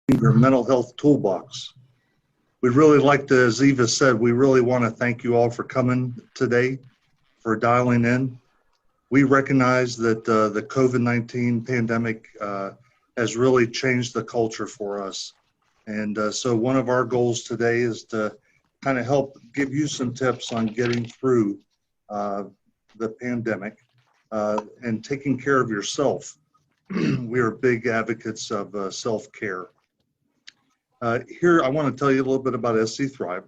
Your Mental Health Toolbox. We'd really like to, as Eva said, we really want to thank you all for coming today, for dialing in. We recognize that the COVID-19 pandemic has really changed the culture for us. And so one of our goals today is to kind of help give you some tips on getting through the pandemic and taking care of yourself. We are big advocates of self-care. Here, I want to tell you a little bit about SC Thrive.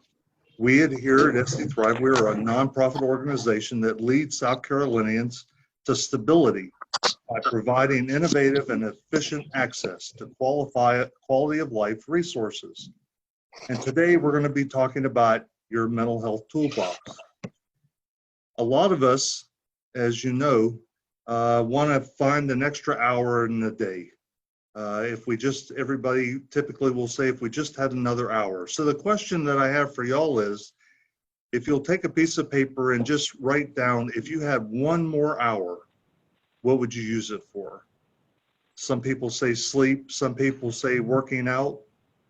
We here at SC Thrive, we are a nonprofit organization that leads South Carolinians to stability by providing innovative and efficient access to quality of life resources. And today we're going to be talking about your mental health toolbox. A lot of us, as you know, want to find an extra hour in the day. Everybody typically will say, if we just had another hour. So the question that I have for y'all is, if you'll take a piece of paper and just write down, if you had one more hour, what would you use it for? Some people say sleep, some people say working out,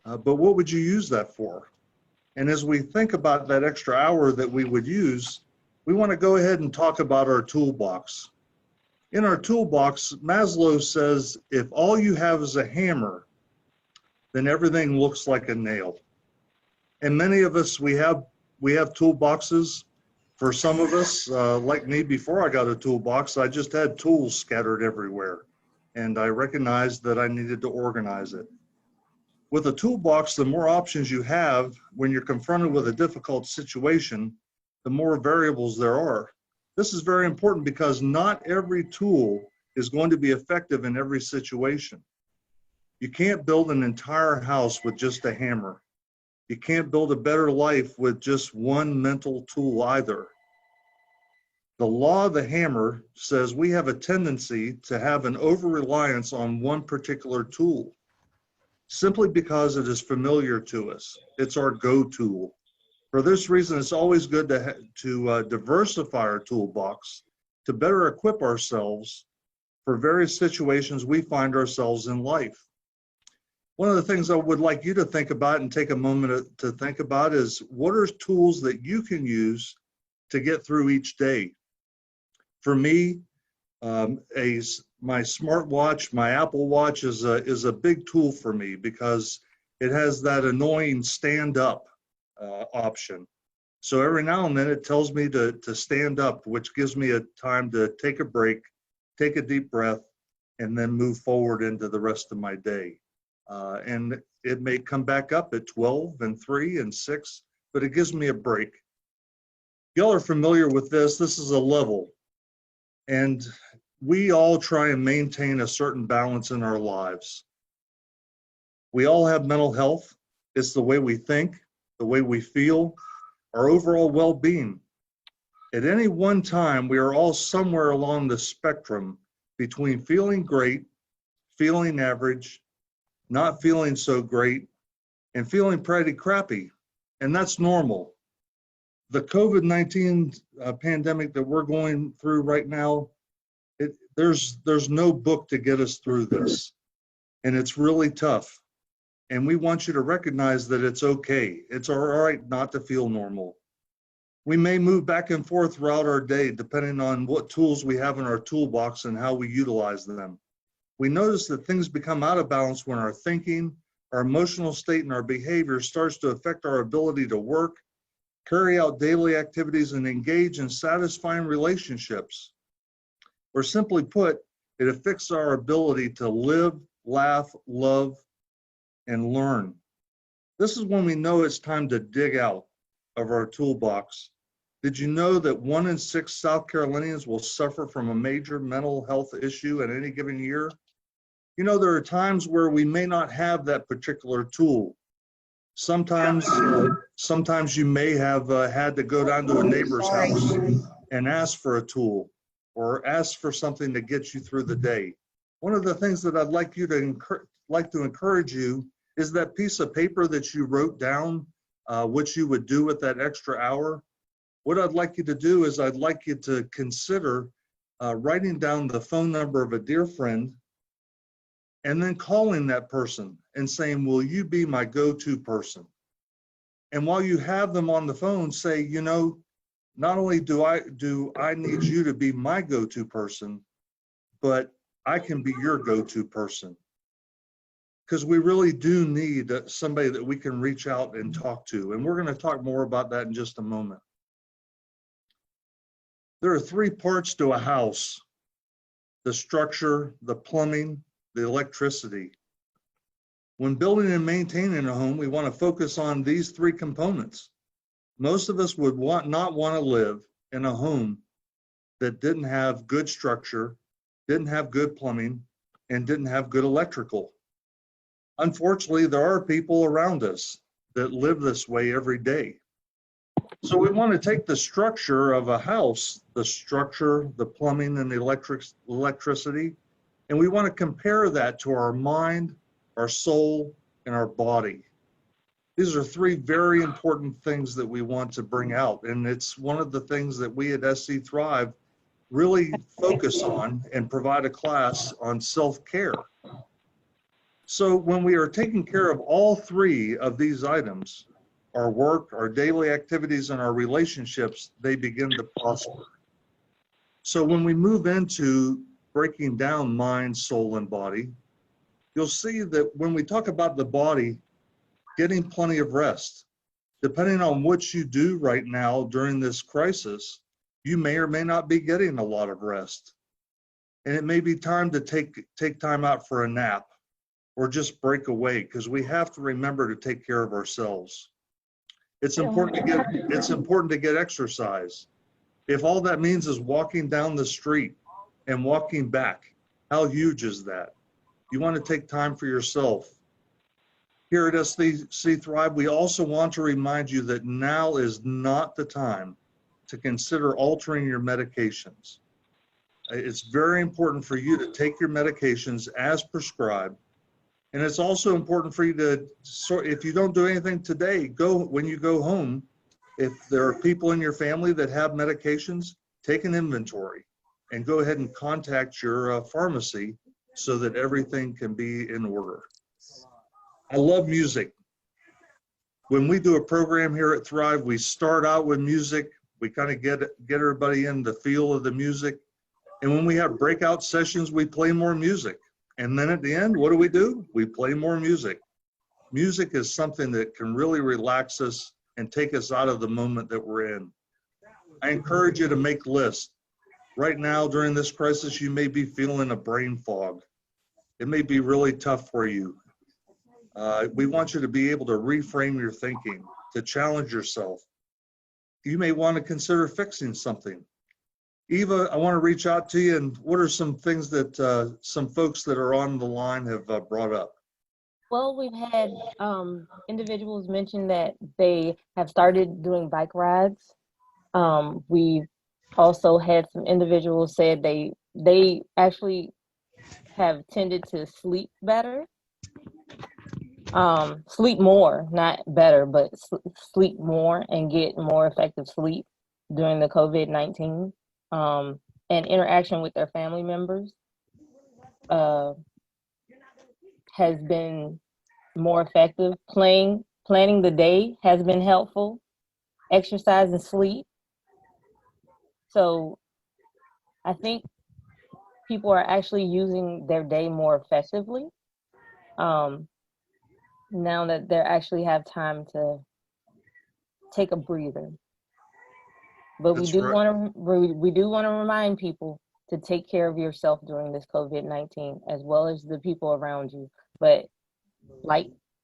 but what would you use that for? And as we think about that extra hour that we would use, we want to go ahead and talk about our toolbox. In our toolbox, Maslow says, if all you have is a hammer, then everything looks like a nail. And many of us, we have toolboxes. For some of us, like me, before I got a toolbox, I just had tools scattered everywhere. And I recognized that I needed to organize it. With a toolbox, the more options you have when you're confronted with a difficult situation, the more variables there are. This is very important because not every tool is going to be effective in every situation. You can't build an entire house with just a hammer. You can't build a better life with just one mental tool either. The law of the hammer says we have a tendency to have an over-reliance on one particular tool, simply because it is familiar to us. It's our go-tool. For this reason, it's always good to diversify our toolbox to better equip ourselves for various situations we find ourselves in life. One of the things I would like you to think about and take a moment to think about is, what are tools that you can use to get through each day? For me, my smartwatch, my Apple Watch is a big tool for me because it has that annoying stand up option. So every now and then it tells me to stand up, which gives me a time to take a break, take a deep breath, and then move forward into the rest of my day. And it may come back up at 12 and 3 and 6, but it gives me a break. Y'all are familiar with this. This is a level. And we all try and maintain a certain balance in our lives. We all have mental health. It's the way we think, the way we feel, our overall well-being. At any one time, we are all somewhere along the spectrum between feeling great, feeling average, not feeling so great, and feeling pretty crappy. And that's normal. The COVID-19 pandemic that we're going through right now, there's no book to get us through this. And it's really tough. And we want you to recognize that it's okay. It's all right not to feel normal. We may move back and forth throughout our day, depending on what tools we have in our toolbox and how we utilize them. We notice that things become out of balance when our thinking, our emotional state, and our behavior starts to affect our ability to work, carry out daily activities, and engage in satisfying relationships. Or simply put, it affects our ability to live, laugh, love, and learn. This is when we know it's time to dig out of our toolbox. Did you know that 1 in 6 South Carolinians will suffer from a major mental health issue at any given year? You know, there are times where we may not have that particular tool. Sometimes you may have had to go down to a neighbor's house and ask for a tool or ask for something to get you through the day. One of the things that I'd like to encourage you is that piece of paper that you wrote down, what you would do with that extra hour. What I'd like you to do is I'd like you to consider writing down the phone number of a dear friend and then calling that person and saying, will you be my go-to person? And while you have them on the phone, say, you know, not only do I need you to be my go-to person, but I can be your go-to person. Because we really do need somebody that we can reach out and talk to. And we're going to talk more about that in just a moment. There are 3 parts to a house: the structure, the plumbing, the electricity. When building and maintaining a home, we want to focus on these 3 components. Most of us would not want to live in a home that didn't have good structure, didn't have good plumbing, and didn't have good electrical. Unfortunately, there are people around us that live this way every day. So we want to take the structure of a house, the structure, the plumbing, and the electricity, and we want to compare that to our mind, our soul, and our body. These are 3 very important things that we want to bring out, and it's one of the things that we at SC Thrive really focus on and provide a class on self-care. So when we are taking care of all 3 of these items, our work, our daily activities, and our relationships, they begin to prosper. So when we move into breaking down mind, soul, and body, you'll see that when we talk about the body, getting plenty of rest. Depending on what you do right now during this crisis, you may or may not be getting a lot of rest. And it may be time to take time out for a nap or just break away, because we have to remember to take care of ourselves. It's important to get exercise. If all that means is walking down the street and walking back, how huge is that? You want to take time for yourself. Here at SC Thrive, we also want to remind you that now is not the time to consider altering your medications. It's very important for you to take your medications as prescribed. And it's also important for you to, if you don't do anything today, when you go home, if there are people in your family that have medications, take an inventory and go ahead and contact your pharmacy so that everything can be in order. I love music. When we do a program here at Thrive, we start out with music. We kind of get everybody in the feel of the music. And when we have breakout sessions, we play more music. And then at the end, what do? We play more music. Music is something that can really relax us and take us out of the moment that we're in. I encourage you to make lists. Right now, during this crisis, you may be feeling a brain fog. It may be really tough for you. We want you to be able to reframe your thinking, to challenge yourself. You may want to consider fixing something. Eva, I want to reach out to you, and what are some things that some folks that are on the line have brought up? Well, we've had individuals mention that they have started doing bike rides. We've also had some individuals said they actually have tended to sleep better. Sleep more, not better, but sleep more and get more effective sleep during the COVID-19. And interaction with their family members has been more effective. Planning the day has been helpful. Exercise and sleep. So I think people are actually using their day more effectively now that they actually have time to take a breather. But we do want to remind people to take care of yourself during this COVID-19, as well as the people around you. But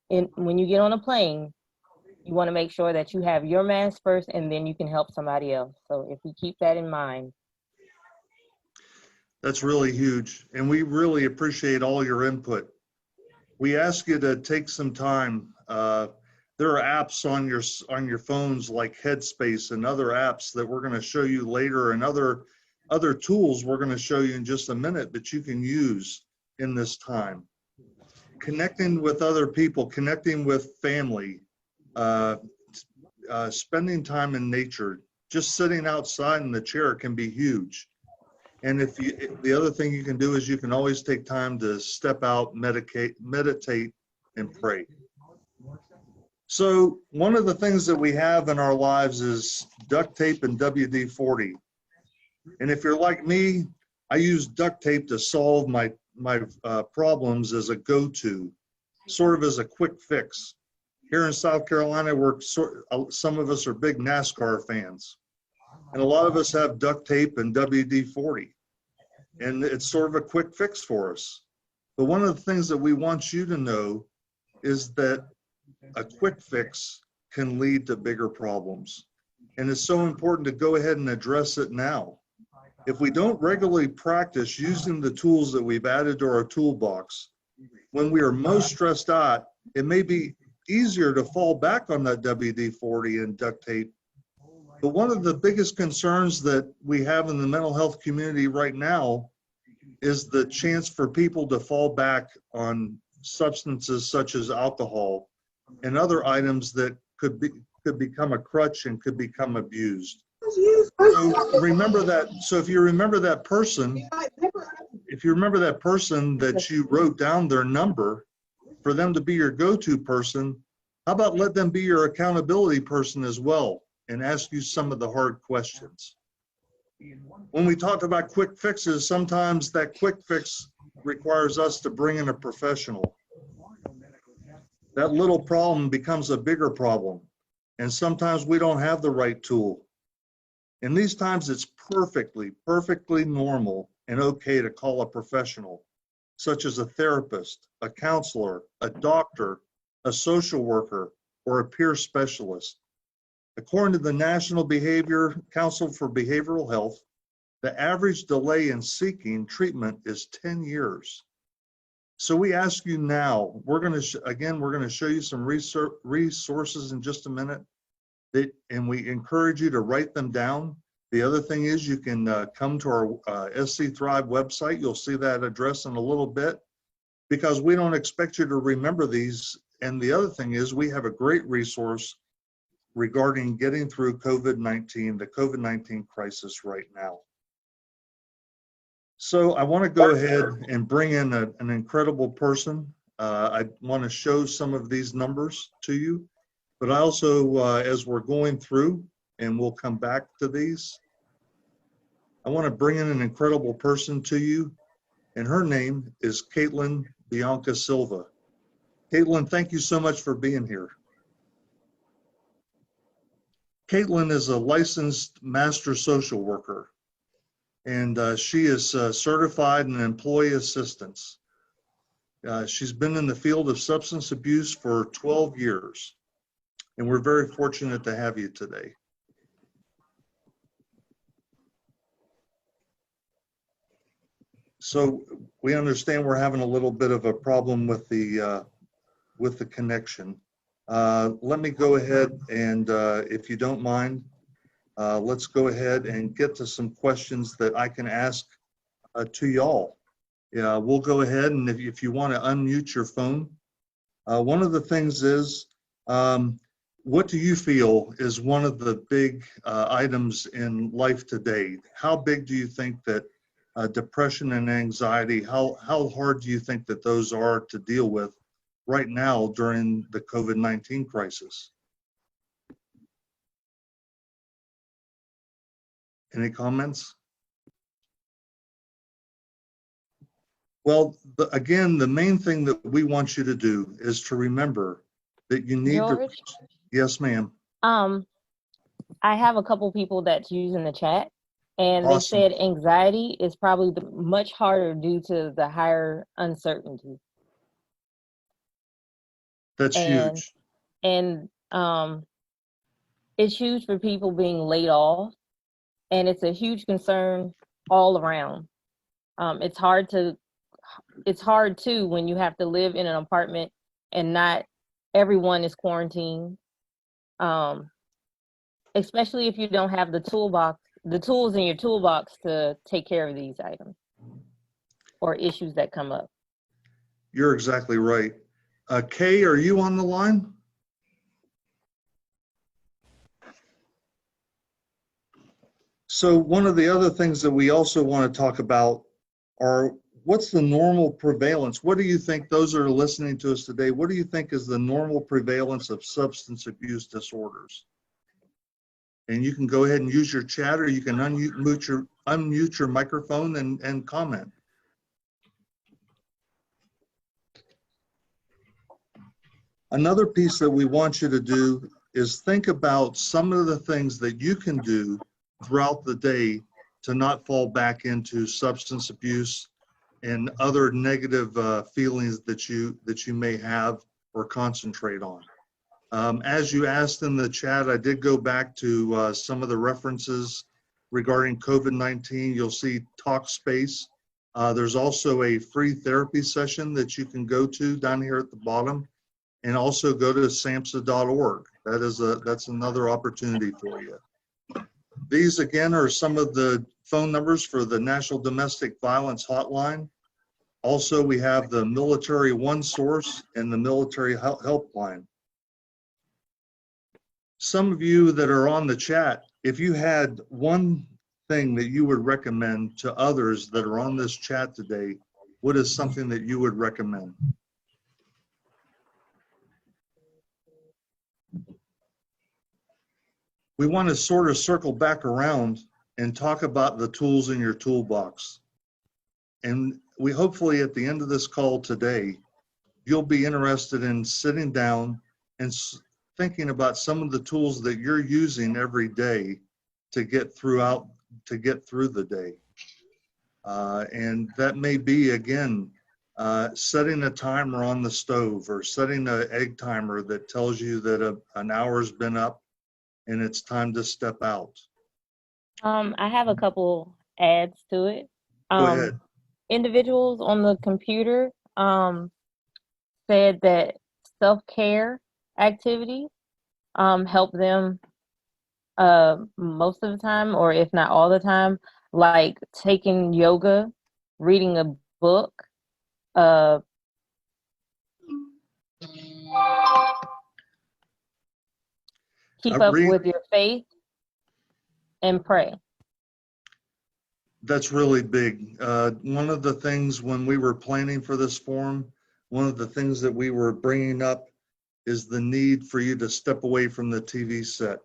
when you get on a plane, you want to make sure that you have your mask first, and then you can help somebody else. So if we keep that in mind. That's really huge, and we really appreciate all your input. We ask you to take some time. There are apps on your phones like Headspace and other apps that we're going to show you later, and other tools we're going to show you in just a minute that you can use in this time. Connecting with other people, connecting with family, spending time in nature, just sitting outside in the chair can be huge. And the other thing you can do is you can always take time to step out, meditate, and pray. So one of the things that we have in our lives is duct tape and WD-40. And if you're like me, I use duct tape to solve my problems as a go-to, sort of as a quick fix. Here in South Carolina, some of us are big NASCAR fans, and a lot of us have duct tape and WD-40, and it's sort of a quick fix for us. But one of the things that we want you to know is that a quick fix can lead to bigger problems, and it's so important to go ahead and address it now. If we don't regularly practice using the tools that we've added to our toolbox, when we are most stressed out, it may be easier to fall back on that WD-40 and duct tape. But one of the biggest concerns that we have in the mental health community right now is the chance for people to fall back on substances such as alcohol and other items that could become a crutch and could become abused. So remember that. So if you remember that person that you wrote down their number for them to be your go-to person, how about let them be your accountability person as well and ask you some of the hard questions? When we talked about quick fixes, sometimes that quick fix requires us to bring in a professional. That little problem becomes a bigger problem, and sometimes we don't have the right tool. In these times, it's perfectly normal and okay to call a professional, such as a therapist, a counselor, a doctor, a social worker, or a peer specialist. According to the National Council for Behavioral Health, the average delay in seeking treatment is 10 years. So we ask you now, we're going to show you some resources in just a minute, and we encourage you to write them down. The other thing is you can come to our SC Thrive website. You'll see that address in a little bit, because we don't expect you to remember these. And the other thing is we have a great resource regarding getting through COVID-19, the COVID-19 crisis right now. So I want to go ahead and bring in an incredible person. I want to show some of these numbers to you, but I also, as we're going through, and we'll come back to these, I want to bring in an incredible person to you, and her name is Caitlin Bianca Silva. Caitlin, thank you so much for being here. Caitlin is a licensed master social worker, and she is certified in employee assistance. She's been in the field of substance abuse for 12 years, and we're very fortunate to have you today. So we understand we're having a little bit of a problem with the connection. Let me go ahead and, if you don't mind, let's go ahead and get to some questions that I can ask to y'all. Yeah, we'll go ahead, and if you want to unmute your phone. One of the things is, what do you feel is one of the big items in life today? How big do you think that depression and anxiety, how hard do you think that those are to deal with right now during the COVID-19 crisis? Any comments? Well, again, the main thing that we want you to do is to remember that you need to. Yes, ma'am. I have a couple people that's using the chat, and Awesome. they said anxiety is probably much harder due to the higher uncertainty. That's huge. And it's huge for people being laid off, and it's a huge concern all around. It's hard too when you have to live in an apartment and not everyone is quarantined. Especially if you don't have the tools in your toolbox to take care of these items or issues that come up. You're exactly right. Kay, are you on the line? So one of the other things that we also want to talk about are what's the normal prevalence? What do you think, those that are listening to us today, what do you think is the normal prevalence of substance abuse disorders? And you can go ahead and use your chat, or you can unmute your microphone and comment. Another piece that we want you to do is think about some of the things that you can do throughout the day to not fall back into substance abuse and other negative feelings that you may have or concentrate on. As you asked in the chat, I did go back to some of the references regarding COVID-19. You'll see Talkspace. There's also a free therapy session that you can go to down here at the bottom, and also go to samhsa.org. That's another opportunity for you. These again are some of the phone numbers for the National Domestic Violence Hotline. Also, we have the Military One Source and the Military Helpline. Some of you that are on the chat, if you had one thing that you would recommend to others that are on this chat today, what is something that you would recommend? We want to sort of circle back around and talk about the tools in your toolbox. And we hopefully at the end of this call today, you'll be interested in sitting down and thinking about some of the tools that you're using every day to get through the day. And that may be, again, setting a timer on the stove, or setting an egg timer that tells you that an hour's been up and it's time to step out. I have a couple adds to it. Go ahead. Individuals on the computer said that self-care activities help them most of the time, or if not all the time, like taking yoga, reading a book, keep up with your faith, and pray. That's really big. One of the things when we were planning for this forum, one of the things that we were bringing up is the need for you to step away from the TV set.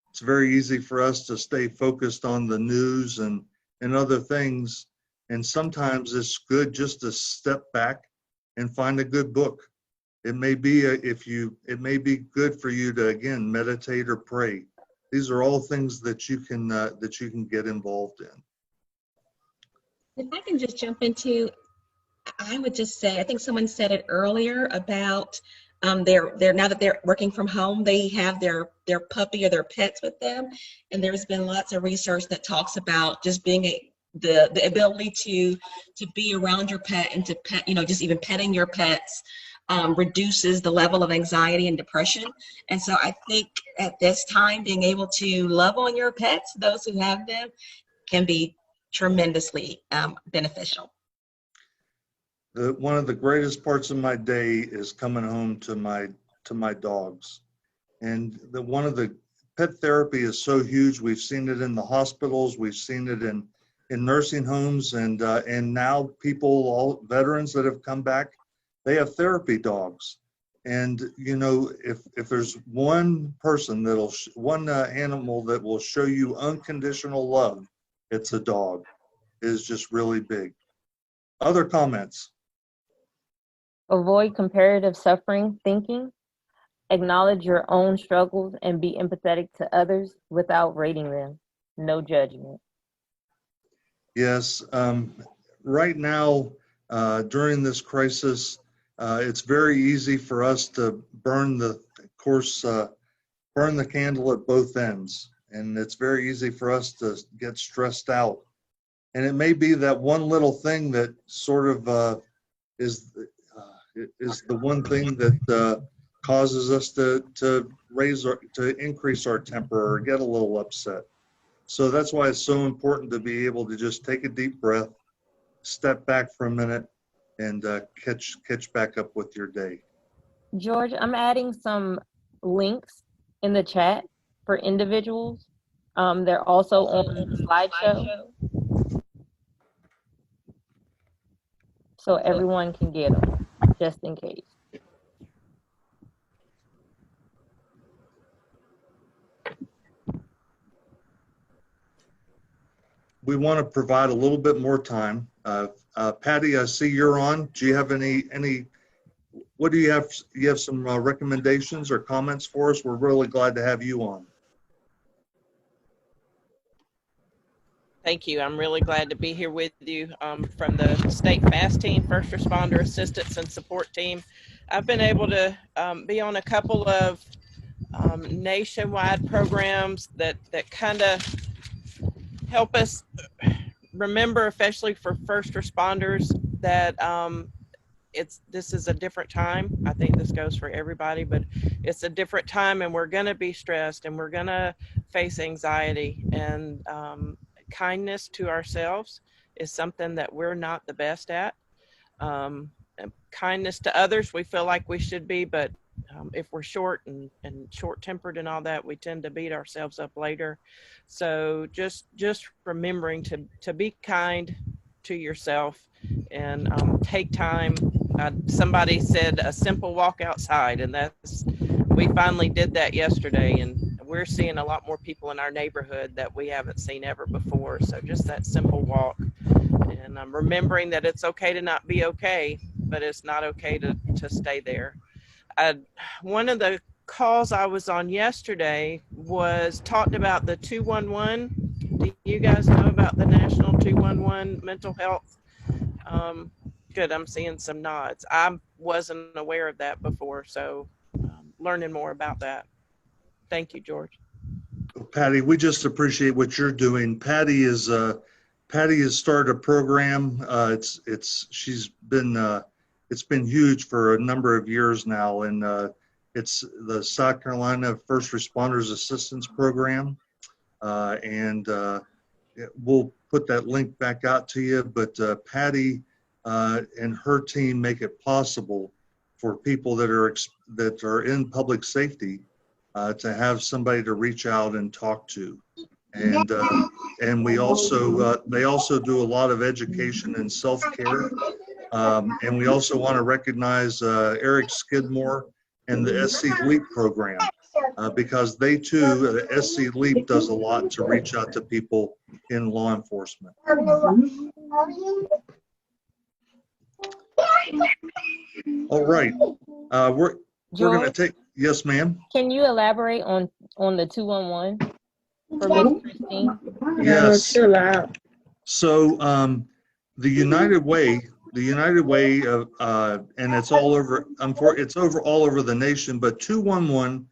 It's very easy for us to stay focused on the news and other things. And sometimes it's good just to step back and find a good book. It may be it may be good for you to, again, meditate or pray. These are all things that you can get involved in. If I can just jump into, I would just say, I think someone said it earlier about they're now that they're working from home, they have their puppy or their pets with them, and there's been lots of research that talks about just being the ability to be around your pet and to pet, just even petting your pets reduces the level of anxiety and depression. And so I think at this time, being able to love on your pets, those who have them, can be tremendously beneficial. One of the greatest parts of my day is coming home to my dogs. And one of the pet therapy is so huge. We've seen it in the hospitals, we've seen it in nursing homes, and now all veterans that have come back, they have therapy dogs. And if there's one person one animal that will show you unconditional love, it's a dog. It is just really big. Other comments? Avoid comparative suffering thinking. Acknowledge your own struggles and be empathetic to others without rating them. No judgment. Yes. Right now, during this crisis, it's very easy for us to burn the candle at both ends. And it's very easy for us to get stressed out. And it may be that one little thing that sort of is the one thing that causes us to increase our temper or get a little upset. So that's why it's so important to be able to just take a deep breath, step back for a minute, and catch back up with your day. George, I'm adding some links in the chat for individuals They're also on the slideshow, so everyone can get them, just in case. We want to provide a little bit more time. Patty, I see you're on. Do you have any, what do you have? You have some recommendations or comments for us? We're really glad to have you on. Thank you. I'm really glad to be here with you from the State FAST team, First Responder Assistance and Support Team. I've been able to be on a couple of nationwide programs that kind of help us remember, especially for first responders, that this is a different time. I think this goes for everybody, but it's a different time, and we're going to be stressed, and we're going to face anxiety, and kindness to ourselves is something that we're not the best at. Kindness to others, we feel like we should be, but if we're short and short-tempered and all that, we tend to beat ourselves up later. So just remembering to be kind to yourself and take time. Somebody said a simple walk outside, and we finally did that yesterday, and we're seeing a lot more people in our neighborhood that we haven't seen ever before. So just that simple walk, and remembering that it's okay to not be okay, but it's not okay to stay there. One of the calls I was on yesterday was talked about the 211. Do you guys know about the National 211 mental health? Good, I'm seeing some nods. I wasn't aware of that before, so learning more about that. Thank you, George. Patty, we just appreciate what you're doing. Patty has started a program. It's been huge for a number of years now, and it's the South Carolina First Responders Assistance Program, and we'll put that link back out to you. But Patty and her team make it possible for people that are in public safety to have somebody to reach out and talk to, and we also they also do a lot of education and self-care, and we also want to recognize Eric Skidmore and the SC LEAP program because they too, the SC LEAP does a lot to reach out to people in law enforcement. All right, we're going to take. Yes, ma'am. Can you elaborate on the 211 for Ms. Christine? Yes. So the United Way, and it's all over. It's all over the nation. But 211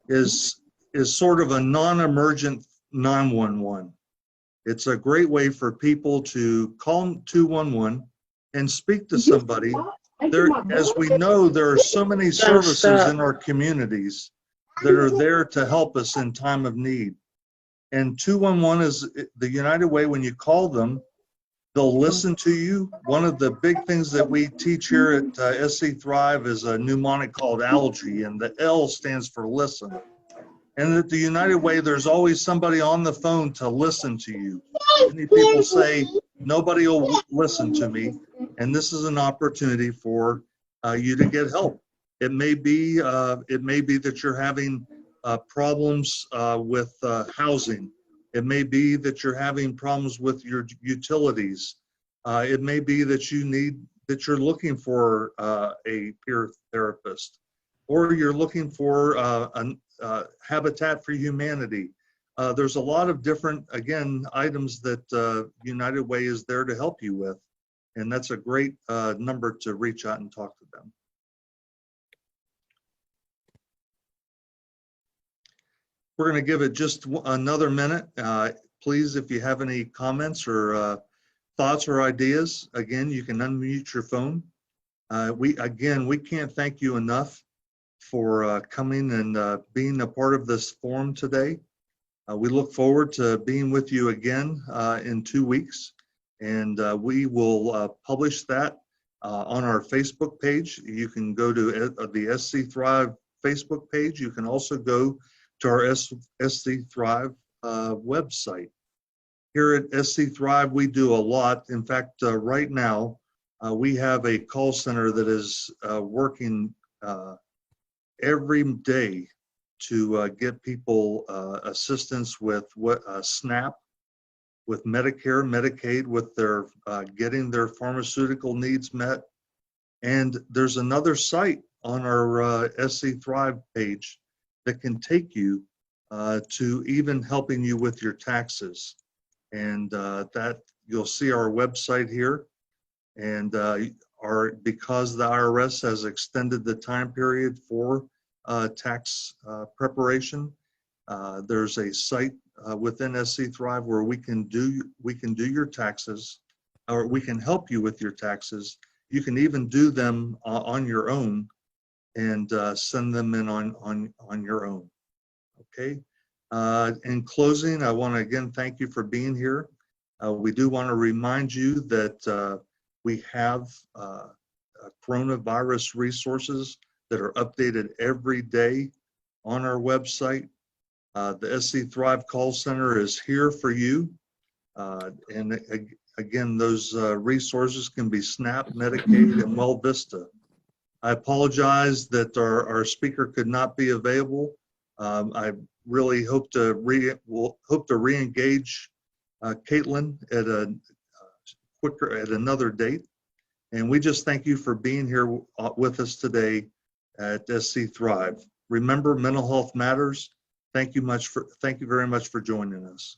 is sort of a non-emergent 911. It's a great way for people to call 211 and speak to somebody. As we know, there are so many services in our communities that are there to help us in time of need. And 211 is the United Way. When you call them, they'll listen to you. One of the big things that we teach here at SC Thrive is a mnemonic called ALGE, and the L stands for listen. And at the United Way, there's always somebody on the phone to listen to you. Many people say, nobody will listen to me. And this is an opportunity for you to get help. It may be that you're having problems with housing. It may be that you're having problems with your utilities. It may be that you're looking for a peer therapist, or you're looking for Habitat for Humanity. There's a lot of different, again, items that United Way is there to help you with. And that's a great number to reach out and talk to them. We're going to give it just another minute. Please, if you have any comments or thoughts or ideas, again, you can unmute your phone. We can't thank you enough for coming and being a part of this forum today. We look forward to being with you again in 2 weeks. And we will publish that on our Facebook page. You can go to the SC Thrive Facebook page. You can also go to our SC Thrive website. Here at SC Thrive, we do a lot. In fact, right now, we have a call center that is working every day to get people assistance with SNAP, with Medicare, Medicaid, with their getting their pharmaceutical needs met. And there's another site on our SC Thrive page that can take you to even helping you with your taxes. And that you'll see our website here. And because the IRS has extended the time period for tax preparation, there's a site within SC Thrive where we can do your taxes, or we can help you with your taxes. You can even do them on your own and send them in on your own. Okay. In closing, I want to again thank you for being here. We do want to remind you that we have coronavirus resources that are updated every day on our website. The SC Thrive call center is here for you. And again, those resources can be SNAP, Medicaid, and Well Vista. I apologize that our speaker could not be available. I really hope to re-engage Caitlin at another date. And we just thank you for being here with us today at SC Thrive. Remember, mental health matters. Thank you very much for joining us.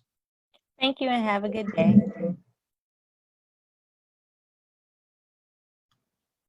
Thank you and have a good day.